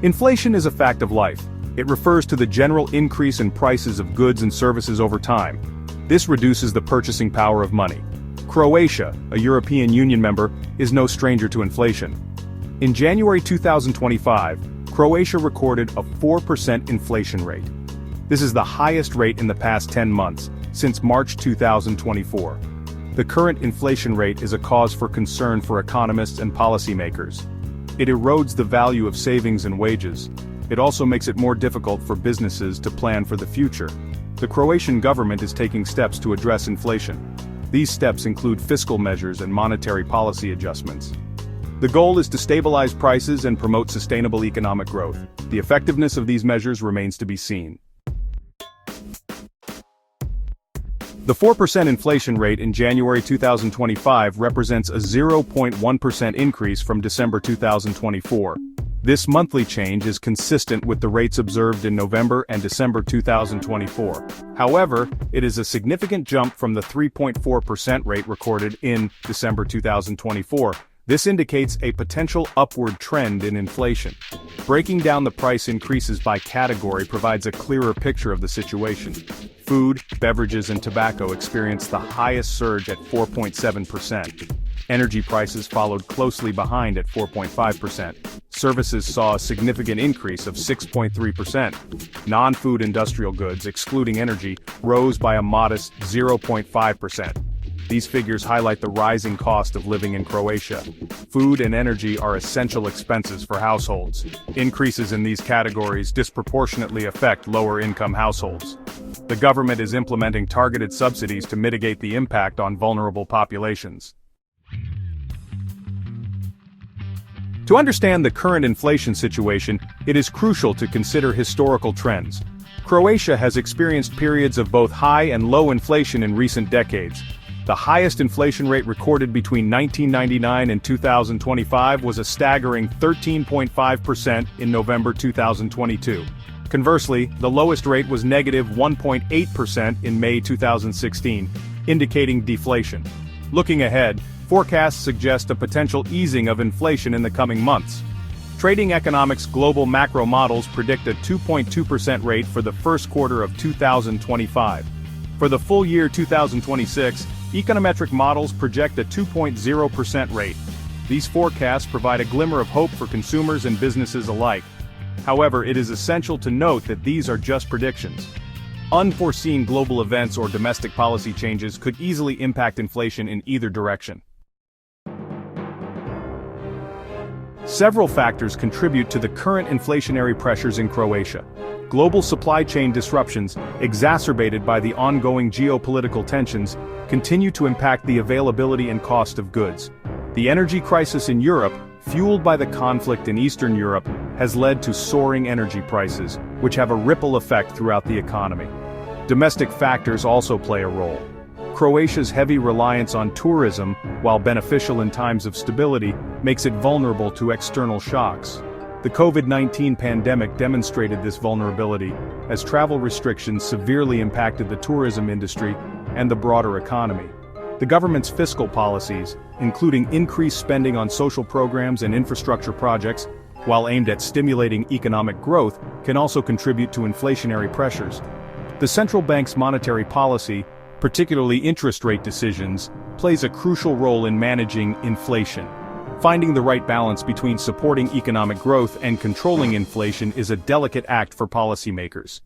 Inflation is a fact of life. It refers to the general increase in prices of goods and services over time. This reduces the purchasing power of money. Croatia, a European Union member, is no stranger to inflation. In January 2025, Croatia recorded a 4% inflation rate. This is the highest rate in the past 10 months, since March 2024. The current inflation rate is a cause for concern for economists and policymakers. It erodes the value of savings and wages. It also makes it more difficult for businesses to plan for the future. The Croatian government is taking steps to address inflation. These steps include fiscal measures and monetary policy adjustments. The goal is to stabilize prices and promote sustainable economic growth. The effectiveness of these measures remains to be seen. The 4% inflation rate in January 2025 represents a 0.1% increase from December 2024. This monthly change is consistent with the rates observed in November and December 2024. However, it is a significant jump from the 3.4% rate recorded in December 2024. This indicates a potential upward trend in inflation. Breaking down the price increases by category provides a clearer picture of the situation. Food, beverages, and tobacco experienced the highest surge at 4.7%. Energy prices followed closely behind at 4.5%. Services saw a significant increase of 6.3%. Non-food industrial goods, excluding energy, rose by a modest 0.5%. These figures highlight the rising cost of living in Croatia. Food and energy are essential expenses for households. Increases in these categories disproportionately affect lower-income households. The government is implementing targeted subsidies to mitigate the impact on vulnerable populations. To understand the current inflation situation, it is crucial to consider historical trends. Croatia has experienced periods of both high and low inflation in recent decades. The highest inflation rate recorded between 1999 and 2025 was a staggering 13.5% in November 2022. Conversely, the lowest rate was negative 1.8% in May 2016, indicating deflation. Looking ahead, forecasts suggest a potential easing of inflation in the coming months. Trading Economics global macro models predict a 2.2% rate for the first quarter of 2025. For the full year 2026, econometric models project a 2.0% rate. These forecasts provide a glimmer of hope for consumers and businesses alike. However, it is essential to note that these are just predictions. Unforeseen global events or domestic policy changes could easily impact inflation in either direction. Several factors contribute to the current inflationary pressures in Croatia. Global supply chain disruptions, exacerbated by the ongoing geopolitical tensions, continue to impact the availability and cost of goods. The energy crisis in Europe, fueled by the conflict in Eastern Europe, has led to soaring energy prices, which have a ripple effect throughout the economy. Domestic factors also play a role. Croatia's heavy reliance on tourism, while beneficial in times of stability, makes it vulnerable to external shocks. The COVID-19 pandemic demonstrated this vulnerability, as travel restrictions severely impacted the tourism industry and the broader economy. The government's fiscal policies, including increased spending on social programs and infrastructure projects, while aimed at stimulating economic growth, can also contribute to inflationary pressures. The central bank's monetary policy, particularly interest rate decisions, plays a crucial role in managing inflation. Finding the right balance between supporting economic growth and controlling inflation is a delicate act for policymakers.